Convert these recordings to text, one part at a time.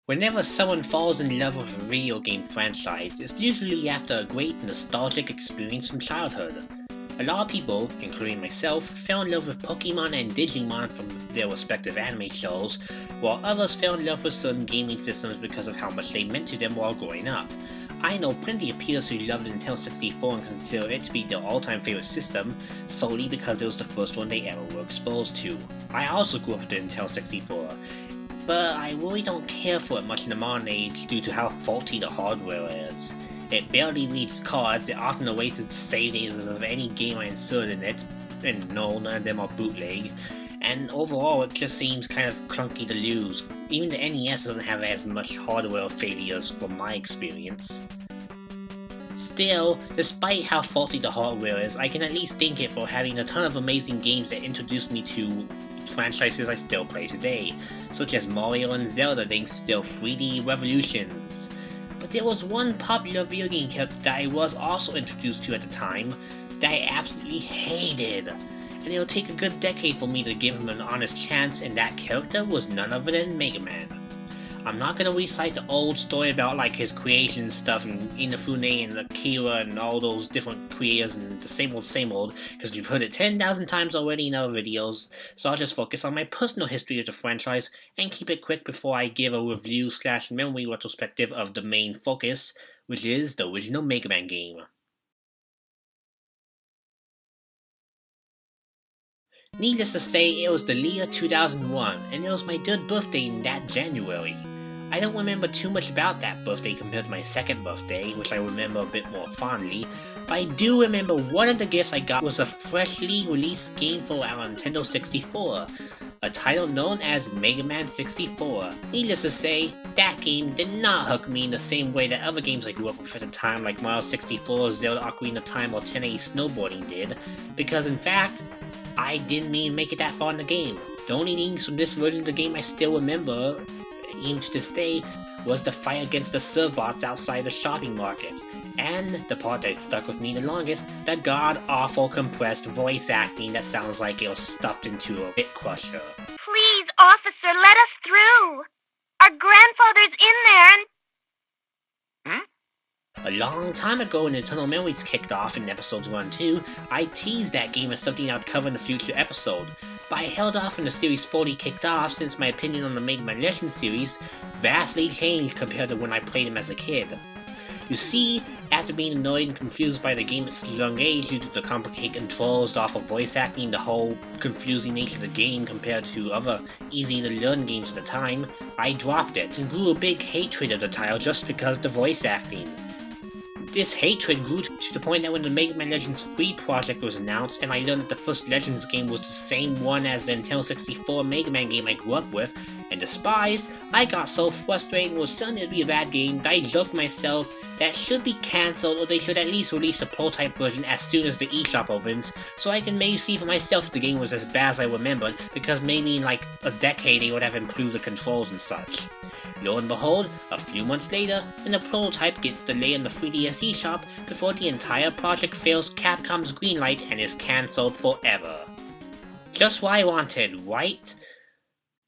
Whenever someone falls in love with a video game franchise, it's usually after a great nostalgic experience from childhood. A lot of people, including myself, fell in love with Pokemon and Digimon from their respective anime shows, while others fell in love with certain gaming systems because of how much they meant to them while growing up. I know plenty of peers who loved Nintendo 64 and consider it to be their all-time favorite system, solely because it was the first one they ever were exposed to. I also grew up with the Nintendo 64, but I really don't care for it much in the modern age due to how faulty the hardware is. It barely reads cards, it often erases the save data of any game I insert in it, and no, none of them are bootleg, and overall it just seems kind of clunky to use. Even the NES doesn't have as much hardware failures from my experience. Still, despite how faulty the hardware is, I can at least thank it for having a ton of amazing games that introduced me to franchises I still play today, such as Mario and Zelda thanks to their 3D revolutions. But there was one popular video game character that I was also introduced to at the time that I absolutely hated, and it'll take a good decade for me to give him an honest chance, and that character was none other than Mega Man. I'm not gonna recite the old story about like his creation stuff and Inafune and Akira and all those different creators and the same old, because you've heard it 10,000 times already in other videos, so I'll just focus on my personal history of the franchise and keep it quick before I give a review / memory retrospective of the main focus, which is the original Mega Man game. Needless to say, it was the year 2001, and it was my third birthday in that January. I don't remember too much about that birthday compared to my second birthday, which I remember a bit more fondly, but I do remember one of the gifts I got was a freshly released game for our Nintendo 64, a title known as Mega Man 64. Needless to say, that game did not hook me in the same way that other games I grew up with at the time like Mario 64, Zelda Ocarina of Time, or 1080 Snowboarding did, because in fact, I didn't even make it that far in the game. The only things from this version of the game I still remember, even to this day, was the fight against the Servbots outside the shopping market, and the part that stuck with me the longest, the god-awful compressed voice acting that sounds like it was stuffed into a bit crusher. Please, officer, let us through! Our grandfather's in there and... A long time ago when Eternal Memories kicked off in episodes 1 and 2, I teased that game as something I would cover in a future episode, but I held off when the series fully kicked off since my opinion on the Mega Man Legends series vastly changed compared to when I played him as a kid. You see, after being annoyed and confused by the game at such a young age due to the complicated controls, the awful voice acting, the whole confusing nature of the game compared to other easy-to-learn games at the time, I dropped it and grew a big hatred of the title just because of the voice acting. This hatred grew to the point that when the Mega Man Legends 3 project was announced and I learned that the first Legends game was the same one as the Nintendo 64 Mega Man game I grew up with and despised, I got so frustrated and was certain it would be a bad game that I joked myself that it should be cancelled or they should at least release the prototype version as soon as the eShop opens, so I can maybe see for myself if the game was as bad as I remembered, because maybe in like a decade they would have improved the controls and such. Lo and behold, a few months later, and the prototype gets delayed in the 3DS eShop before the entire project fails Capcom's greenlight and is cancelled forever. Just what I wanted, right?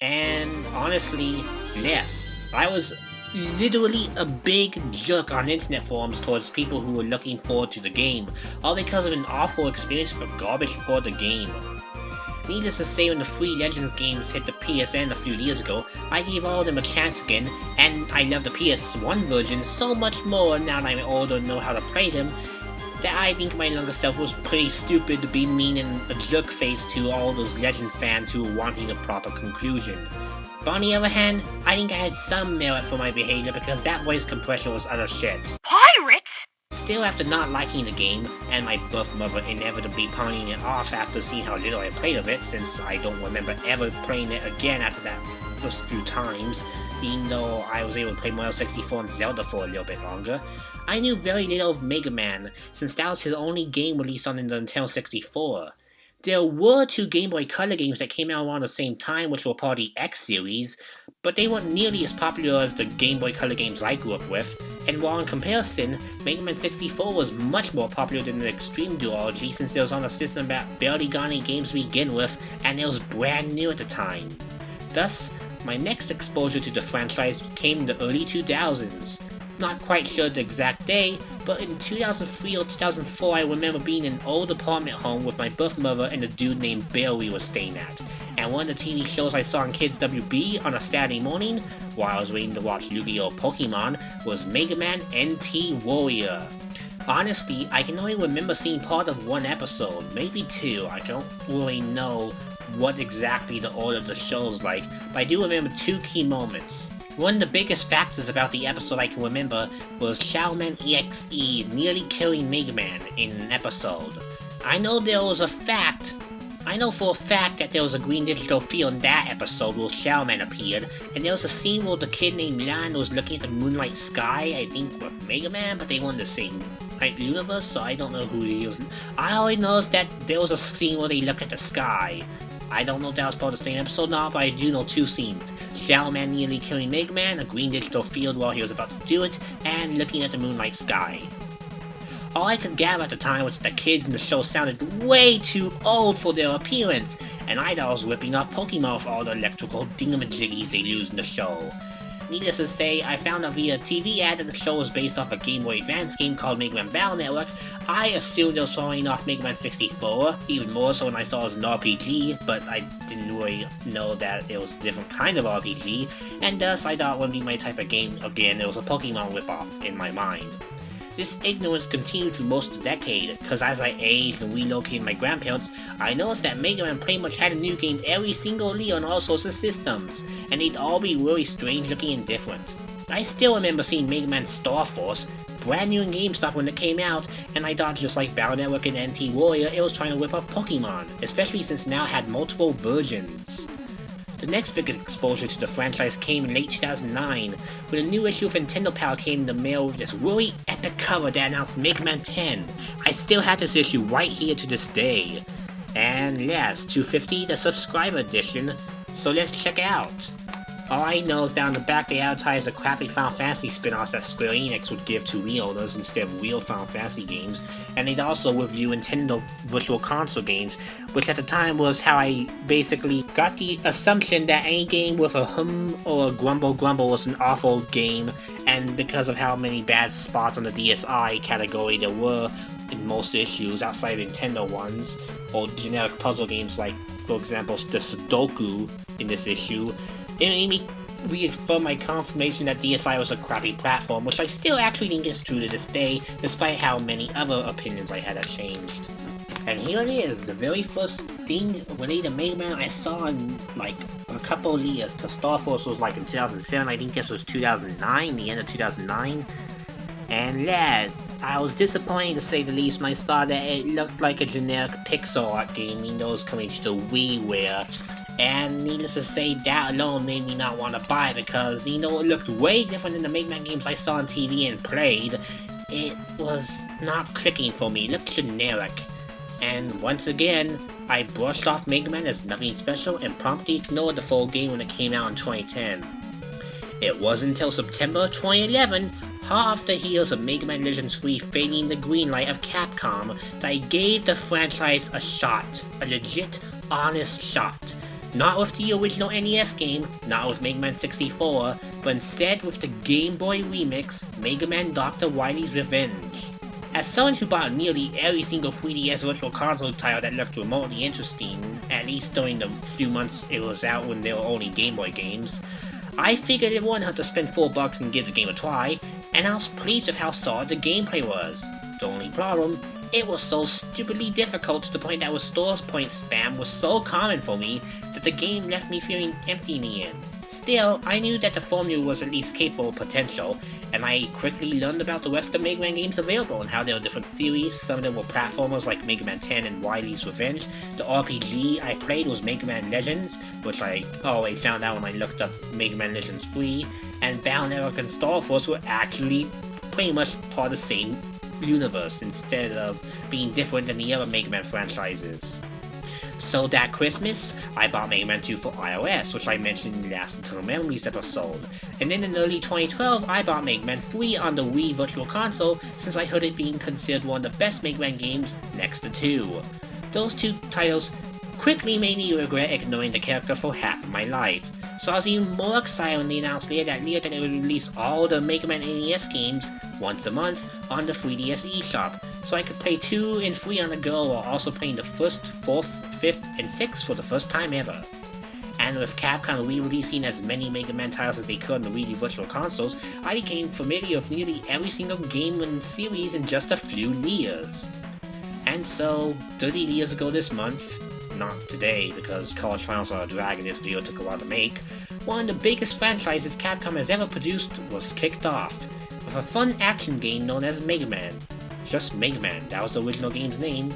And honestly, yes. I was literally a big jerk on internet forums towards people who were looking forward to the game, all because of an awful experience with a garbage port of the game. Needless to say, when the 3 Legends games hit the PSN a few years ago, I gave all of them a chance again, and I love the PS1 version so much more now that I'm older and know how to play them, that I think my younger self was pretty stupid to be mean and a jerk face to all those Legends fans who were wanting a proper conclusion. But on the other hand, I think I had some merit for my behavior because that voice compression was utter shit. Pirates? Still, after not liking the game, and my birth mother inevitably pawning it off after seeing how little I played of it, since I don't remember ever playing it again after that first few times, even though I was able to play Mario 64 and Zelda for a little bit longer, I knew very little of Mega Man, since that was his only game released on the Nintendo 64. There were 2 Game Boy Color games that came out around the same time, which were part of the X series, but they weren't nearly as popular as the Game Boy Color games I grew up with, and while in comparison, Mega Man 64 was much more popular than the Extreme Duology since it was on a system that barely got any games to begin with, and it was brand new at the time. Thus, My next exposure to the franchise came in the early 2000s. Not quite sure the exact day, but in 2003 or 2004 I remember being in an old apartment home with my birth mother and a dude named Bill we were staying at. And one of the TV shows I saw on Kids WB on a Saturday morning, while I was waiting to watch Yu-Gi-Oh! Pokemon, was Mega Man NT Warrior. Honestly, I can only remember seeing part of one episode, maybe two. I don't really know what exactly the order of the show's like, but I do remember two key moments. One of the biggest factors about the episode I can remember was Shaolin EXE nearly killing Mega Man in an episode. I know for a fact that there was a green digital field in that episode where Shaolin appeared, and there was a scene where the kid named Lan was looking at the moonlight sky, I think with Mega Man, but they weren't the same universe, so I don't know who he was. I only know that there was a scene where they looked at the sky. I don't know if that was part of the same episode or not, but I do know two scenes. Shaolin nearly killing Mega Man, a green digital field while he was about to do it, and looking at the moonlight sky. All I could gather at the time was that the kids in the show sounded way too old for their appearance, and I thought I was ripping off Pokemon with all the electrical dingamajiggies they used in the show. Needless to say, I found out via a TV ad that the show was based off a Game Boy Advance game called Mega Man Battle Network. I assumed it was following off Mega Man 64, even more so when I saw it was an RPG, but I didn't really know that it was a different kind of RPG, and thus I thought it wouldn't be my type of game. Again, it was a Pokemon ripoff in my mind. This ignorance continued through most of the decade, because as I aged and relocated my grandparents, I noticed that Mega Man pretty much had a new game every single year on all sorts of systems, and they'd all be really strange looking and different. I still remember seeing Mega Man Star Force, brand new in GameStop when it came out, and I thought just like Battle Network and NT Warrior, it was trying to rip off Pokemon, especially since now it had multiple versions. The next big exposure to the franchise came in late 2009, when a new issue of Nintendo Power came in the mail with this really epic cover that announced Mega Man 10. I still have this issue right here to this day. And yeah, it's $250, the subscriber edition, so let's check it out. All I know is down the back they advertised the crappy Final Fantasy spin-offs that Square Enix would give to Wii owners instead of real Final Fantasy games, and they'd also review Nintendo Virtual Console games, which at the time was how I basically got the assumption that any game with a hum or a grumble was an awful game, and because of how many bad spots on the DSi category there were in most issues outside of Nintendo ones, or generic puzzle games like, for example, the Sudoku in this issue, it made me reaffirm my confirmation that DSi was a crappy platform, which I still actually think is true to this day, despite how many other opinions I had that changed. And here it is, the very first thing related to Mega Man I saw in like a couple of years, because Star Force was like in 2007, I think this was 2009, the end of 2009. And yeah, I was disappointed to say the least when I saw that it looked like a generic pixel art game, even though it was coming to the WiiWare. And needless to say, that alone made me not want to buy it because, it looked way different than the Mega Man games I saw on TV and played. It was not clicking for me, it looked generic. And once again, I brushed off Mega Man as nothing special and promptly ignored the full game when it came out in 2010. It wasn't until September 2011, half the heels of Mega Man Legends 3 fading the green light of Capcom, that I gave the franchise a shot. A legit, honest shot. Not with the original NES game, not with Mega Man 64, but instead with the Game Boy remix, Mega Man Dr. Wily's Revenge. As someone who bought nearly every single 3DS Virtual Console title that looked remotely interesting, at least during the few months it was out when there were only Game Boy games, I figured it wouldn't have to spend $4 and give the game a try, and I was pleased with how solid the gameplay was. The only problem, it was so stupidly difficult to the point that restore point spam was so common for me that the game left me feeling empty in the end. Still, I knew that the formula was at least capable of potential, and I quickly learned about the rest of Mega Man games available and how there were different series. Some of them were platformers like Mega Man 10 and Wily's Revenge. The RPG I played was Mega Man Legends, which I always found out when I looked up Mega Man Legends 3, and Battle Network and Star Force were actually pretty much part of the same universe instead of being different than the other Mega Man franchises. So that Christmas, I bought Mega Man 2 for iOS, which I mentioned in the last Internal Memories episode. And then in early 2012, I bought Mega Man 3 on the Wii Virtual Console since I heard it being considered one of the best Mega Man games next to 2. Those two titles quickly made me regret ignoring the character for half of my life. So I was even more excited when they announced later that they would release all the Mega Man NES games once a month on the 3DS eShop, so I could play 2 and 3 on the go while also playing the 1st, 4th, 5th, and 6th for the first time ever. And with Capcom re-releasing as many Mega Man titles as they could on the Wii U Virtual Consoles, I became familiar with nearly every single game in the series in just a few years. And so, 30 years ago this month, not today because College Finals are a drag and this video took a while to make, one of the biggest franchises Capcom has ever produced was kicked off, with a fun action game known as Mega Man. Just Mega Man, that was the original game's name.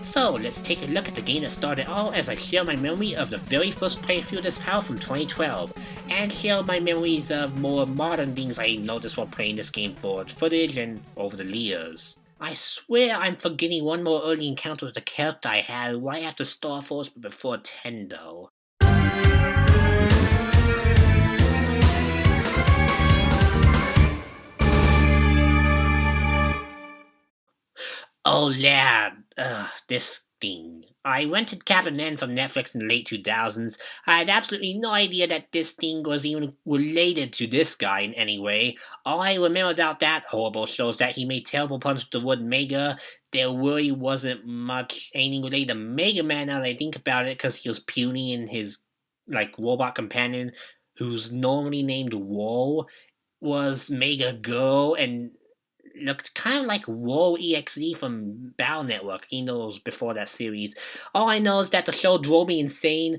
So let's take a look at the game that started all as I share my memory of the very first playthrough of this title from 2012, and share my memories of more modern things I noticed while playing this game for footage and over the years. I swear I'm forgetting one more early encounter with the character I had right after Star Force but before 10 though. Oh lad, this thing. I rented Captain N from Netflix in the late 2000s. I had absolutely no idea that this thing was even related to this guy in any way. All I remember about that horrible show is that he made terrible puns with the word Mega. There really wasn't much anything related to Mega Man now that I think about it, because he was puny and his robot companion, who's normally named Woe, was Mega Girl and looked kind of like Woe EXE from Battle Network, he knows before that series. All I know is that the show drove me insane,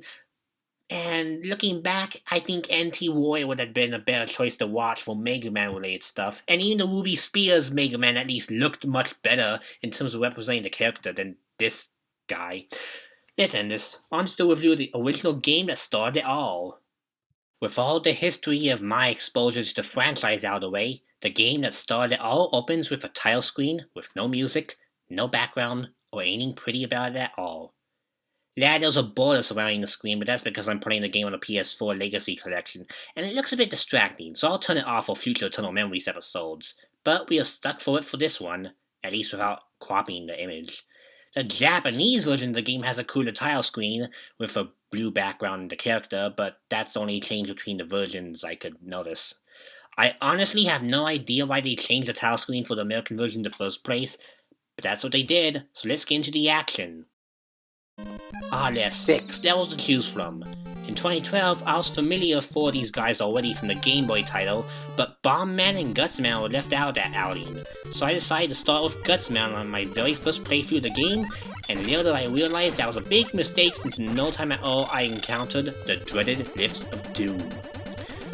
and looking back, I think NT Warrior would have been a better choice to watch for Mega Man related stuff, and even the Ruby Spears Mega Man at least looked much better in terms of representing the character than this guy. Let's end this. On to the review of the original game that started it all. With all the history of my exposure to the franchise out of the way, the game that started it all opens with a title screen with no music, no background, or anything pretty about it at all. Yeah, there's a border surrounding the screen, but that's because I'm playing the game on a PS4 Legacy Collection, and it looks a bit distracting, so I'll turn it off for future Eternal Memories episodes. But we are stuck for it for this one, at least without cropping the image. The Japanese version of the game has a cooler title screen with a blue background in the character, but that's the only change between the versions I could notice. I honestly have no idea why they changed the title screen for the American version in the first place, but that's what they did, so let's get into the action. There's 6 levels to choose from. In 2012, I was familiar with 4 of these guys already from the Game Boy title, but Bomb Man and Guts Man were left out of that outing, so I decided to start with Guts Man on my very first playthrough of the game, and little did I realize that was a big mistake since in no time at all I encountered the dreaded Lifts of Doom.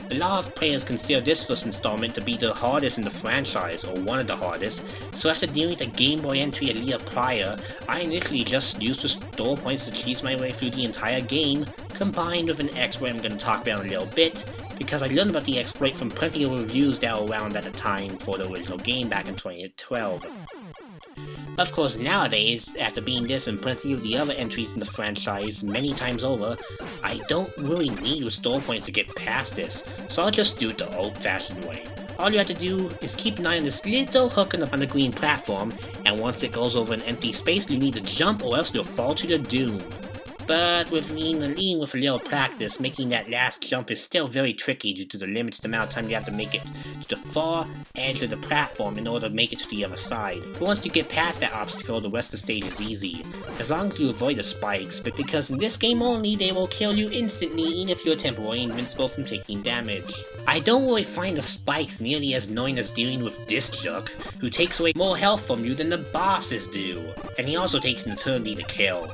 A lot of players consider this first installment to be the hardest in the franchise, or one of the hardest, so after dealing with the Game Boy entry a year prior, I initially just used the store points to cheese my way through the entire game, combined with an exploit I'm going to talk about in a little bit, because I learned about the exploit from plenty of reviews that were around at the time for the original game back in 2012. Of course, nowadays, after being this and plenty of the other entries in the franchise many times over, I don't really need restore points to get past this, so I'll just do it the old-fashioned way. All you have to do is keep an eye on this little hook on the green platform, and once it goes over an empty space, you need to jump or else you'll fall to the doom. But with with a little practice, making that last jump is still very tricky due to the limited amount of time you have to make it to the far edge of the platform in order to make it to the other side. But once you get past that obstacle, the rest of the stage is easy, as long as you avoid the spikes, but because in this game only, they will kill you instantly even if you're temporarily invincible from taking damage. I don't really find the spikes nearly as annoying as dealing with this jerk, who takes away more health from you than the bosses do, and he also takes an eternity to kill.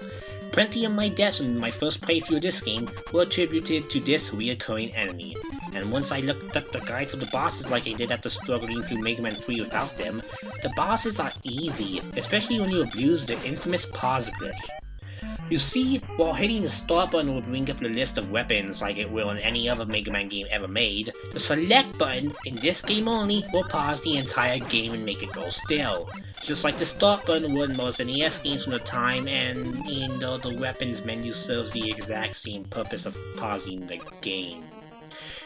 Plenty of my deaths in my first playthrough of this game were attributed to this reoccurring enemy, and once I looked up the guide for the bosses like I did after struggling through Mega Man 3 without them, the bosses are easy, especially when you abuse the infamous pause glitch. You see, while hitting the start button will bring up the list of weapons like it will in any other Mega Man game ever made, the select button, in this game only, will pause the entire game and make it go still. Just like the start button would in most NES games from the time, and even though the weapons menu serves the exact same purpose of pausing the game.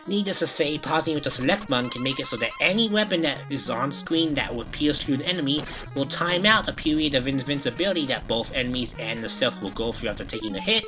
Needless to say, pausing with the select button can make it so that any weapon that is on screen that would pierce through an enemy will time out a period of invincibility that both enemies and the self will go through after taking a hit,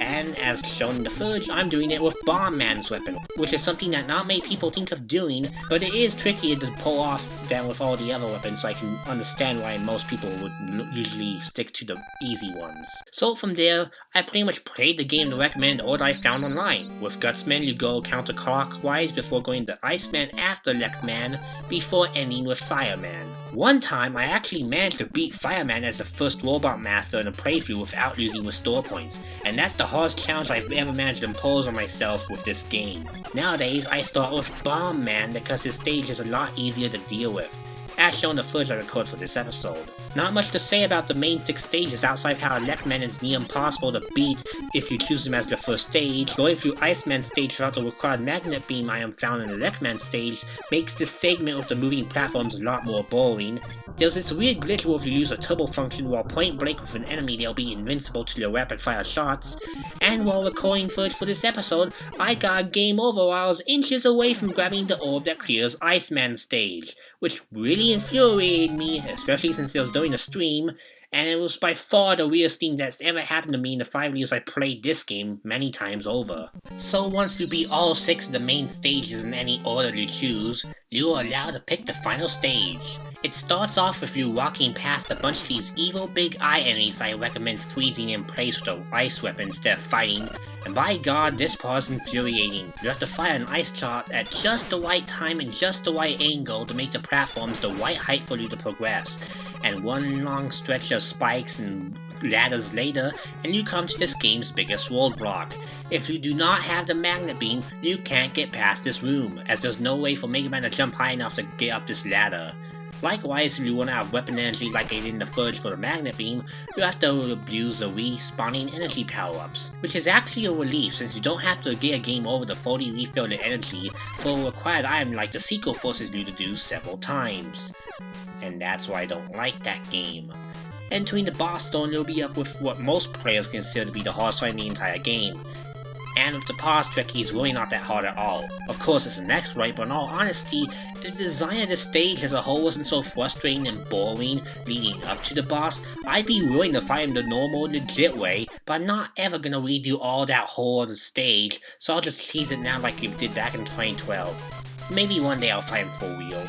and as shown in the footage, I'm doing it with Bomb Man's weapon, which is something that not many people think of doing, but it is trickier to pull off than with all the other weapons, so I can understand why most people would usually stick to the easy ones. So from there, I pretty much played the game to recommend what I found online. With Gutsman, you go counterclockwise before going to Iceman after Leckman, before ending with Fireman. One time, I actually managed to beat Fireman as the first robot master in a playthrough without losing restore points, and that's the hardest challenge I've ever managed to impose on myself with this game. Nowadays, I start with Bomb Man because his stage is a lot easier to deal with, as shown in the footage I record for this episode. Not much to say about the main 6 stages outside of how Leckman is near impossible to beat if you choose him as the first stage. Going through Iceman's stage without the required magnet beam I am found in the Leckman stage makes this segment with the moving platforms a lot more boring. There's this weird glitch where if you use a turbo function while point blank with an enemy, they'll be invincible to their rapid fire shots. And while recording footage for this episode, I got a game over while I was inches away from grabbing the orb that clears Iceman's stage, which really infuriated me, especially since it was during the stream, and it was by far the weirdest thing that's ever happened to me in the 5 years I played this game many times over. So once you beat all 6 of the main stages in any order you choose, you are allowed to pick the final stage. It starts off with you walking past a bunch of these evil big eye enemies I recommend freezing in place with an ice weapon instead of fighting, and by god, this part is infuriating. You have to fire an ice shot at just the right time and just the right angle to make the platforms the right height for you to progress, and one long stretch of spikes and ladders later, and you come to this game's biggest roadblock. If you do not have the magnet beam, you can't get past this room, as there's no way for Mega Man to jump high enough to get up this ladder. Likewise, if you run out of weapon energy like I did in the footage for the magnet beam, you have to abuse the respawning energy power-ups, which is actually a relief since you don't have to get a game over to fully refill the energy for a required item like the sequel forces you to do several times. And that's why I don't like that game. Entering the boss zone, you'll be up with what most players consider to be the hardest fight in the entire game. And with the pause trick, he's really not that hard at all. Of course, it's an exploit, but in all honesty, the design of the stage as a whole wasn't so frustrating and boring leading up to the boss. I'd be willing to fight him the normal, legit way, but I'm not ever gonna redo all that whole other stage, so I'll just tease it now like we did back in 2012. Maybe one day I'll fight him for real.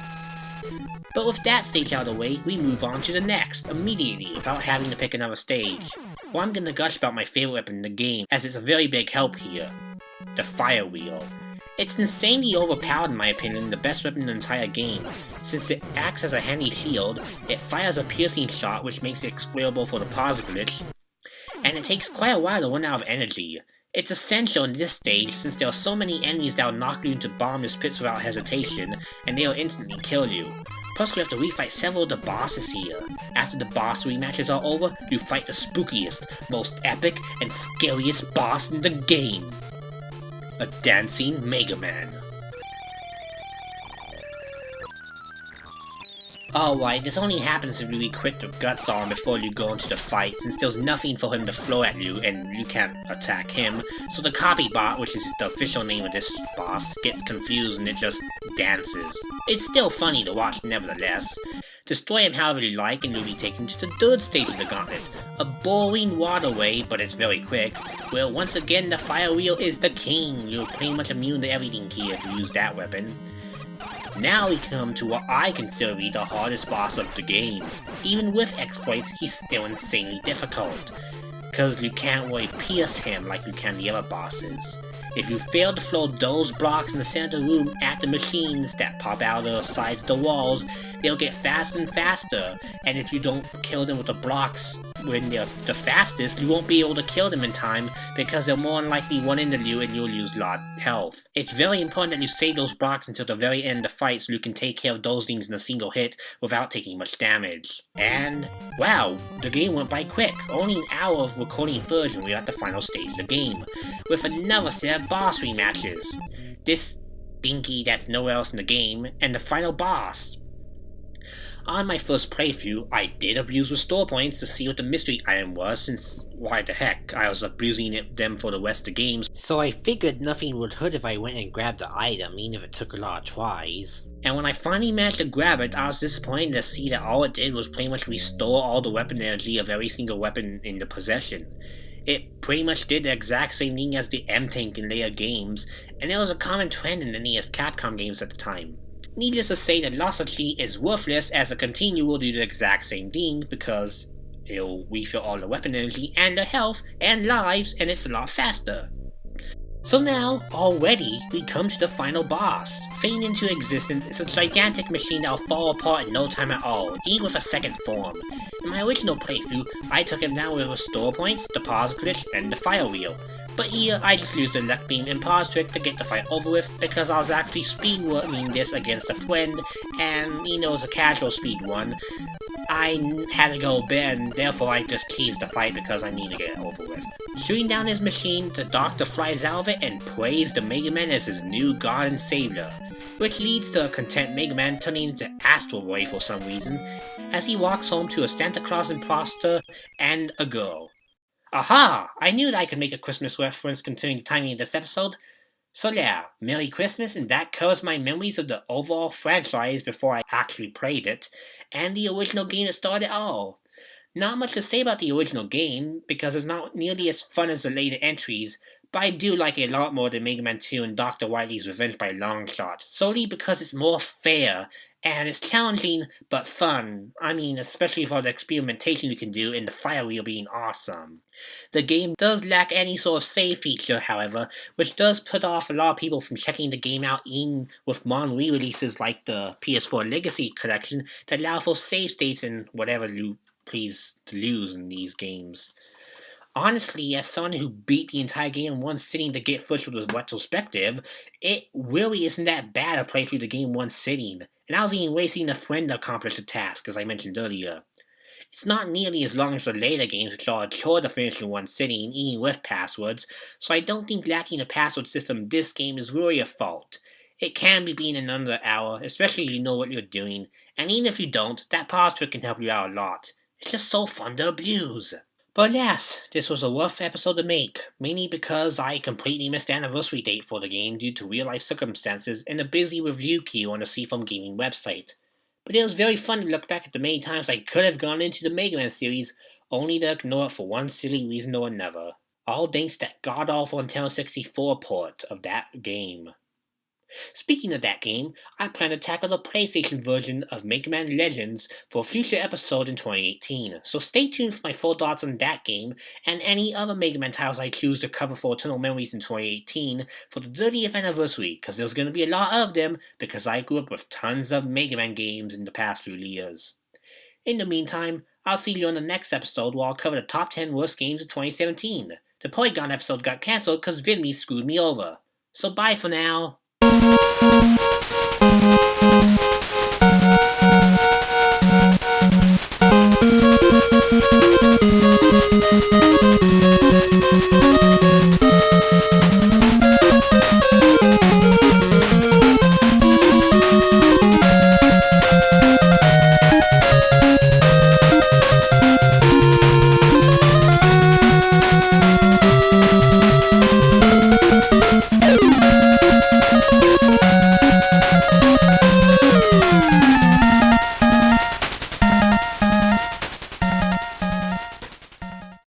But with that stage out of the way, we move on to the next, immediately, without having to pick another stage. Well, I'm gonna gush about my favorite weapon in the game, as it's a very big help here. The Fire Wheel. It's insanely overpowered in my opinion, the best weapon in the entire game. Since it acts as a handy shield, it fires a piercing shot which makes it exploitable for the pause glitch, and it takes quite a while to run out of energy. It's essential in this stage since there are so many enemies that will knock you into bottomless pits without hesitation, and they will instantly kill you. Plus, we have to refight several of the bosses here. After the boss rematches are over, you fight the spookiest, most epic, and scariest boss in the game. A dancing Mega Man. Alright, this only happens if you equip the guts on before you go into the fight, since there's nothing for him to throw at you and you can't attack him, so the copy bot, which is the official name of this boss, gets confused and it just dances. It's still funny to watch nevertheless. Destroy him however you like and you'll be taken to the 3rd stage of the gauntlet, a boring waterway, but it's very quick, where once again the Fire Wheel is the king. You're pretty much immune to everything here if you use that weapon. Now we come to what I consider to be the hardest boss of the game. Even with exploits, he's still insanely difficult, because you can't really pierce him like you can the other bosses. If you fail to throw those blocks in the center of the room at the machines that pop out of the sides of the walls, they'll get faster and faster, and if you don't kill them with the blocks when they're the fastest, you won't be able to kill them in time because they'll more than likely run into you and you'll lose a lot of health. It's very important that you save those blocks until the very end of the fight so you can take care of those things in a single hit without taking much damage. And, wow, the game went by quick. Only an hour of recording footage and we're at the final stage of the game, with another set of boss rematches. This dinky that's nowhere else in the game, and the final boss. On my first playthrough, I did abuse restore points to see what the mystery item was, since why the heck, I was abusing them for the rest of the games, so I figured nothing would hurt if I went and grabbed the item, even if it took a lot of tries. And when I finally managed to grab it, I was disappointed to see that all it did was pretty much restore all the weapon energy of every single weapon in the possession. It pretty much did the exact same thing as the M-Tank in later games, and it was a common trend in the NES Capcom games at the time. Needless to say, the Lost Key is worthless, as a continue will do the exact same thing, because it'll refill all the weapon energy and the health and lives, and it's a lot faster. So now, already, we come to the final boss. Fading into existence is a gigantic machine that'll fall apart in no time at all, even with a second form. In my original playthrough, I took it down with restore points, the pause glitch, and the fire wheel. But here, I just used the luck beam and pause trick to get the fight over with, because I was actually speedrunning this against a friend, and it was a casual speed run. I had to go bed, and therefore I just teased the fight because I need to get it over with. Shooting down his machine, the Doctor flies out of it and prays the Mega Man as his new god and savior, which leads to a content Mega Man turning into Astral Boy for some reason, as he walks home to a Santa Claus imposter and a girl. Aha! I knew that I could make a Christmas reference considering the timing of this episode. So yeah, Merry Christmas, and that covers my memories of the overall franchise before I actually played it, and the original game that started it all. Not much to say about the original game, because it's not nearly as fun as the later entries, but I do like it a lot more than Mega Man 2 and Dr. Wily's Revenge by a long shot, solely because it's more fair, and it's challenging but fun. I mean, especially for the experimentation you can do and the fire wheel being awesome. The game does lack any sort of save feature, however, which does put off a lot of people from checking the game out, even with modern re-releases like the PS4 Legacy Collection that allow for save states and whatever you please to lose in these games. Honestly, as someone who beat the entire game in one sitting to get footage with a retrospective, it really isn't that bad to play through the game in one sitting, and I was even wasting a friend to accomplish the task, as I mentioned earlier. It's not nearly as long as the later games, which are a chore to finish in one sitting, even with passwords, so I don't think lacking a password system in this game is really a fault. It can be beaten in under an hour, especially if you know what you're doing, and even if you don't, that pause trick can help you out a lot. It's just so fun to abuse. But yes, this was a rough episode to make, mainly because I completely missed the anniversary date for the game due to real life circumstances and a busy review queue on the Seafoam gaming website. But it was very fun to look back at the many times I could have gone into the Mega Man series, only to ignore it for one silly reason or another. All thanks to that god-awful Nintendo 64 port of that game. Speaking of that game, I plan to tackle the PlayStation version of Mega Man Legends for a future episode in 2018, so stay tuned for my full thoughts on that game and any other Mega Man titles I choose to cover for Eternal Memories in 2018 for the 30th anniversary, because there's going to be a lot of them because I grew up with tons of Mega Man games in the past few years. In the meantime, I'll see you on the next episode where I'll cover the top 10 worst games of 2017. The Polygon episode got cancelled because Vidme screwed me over. So bye for now.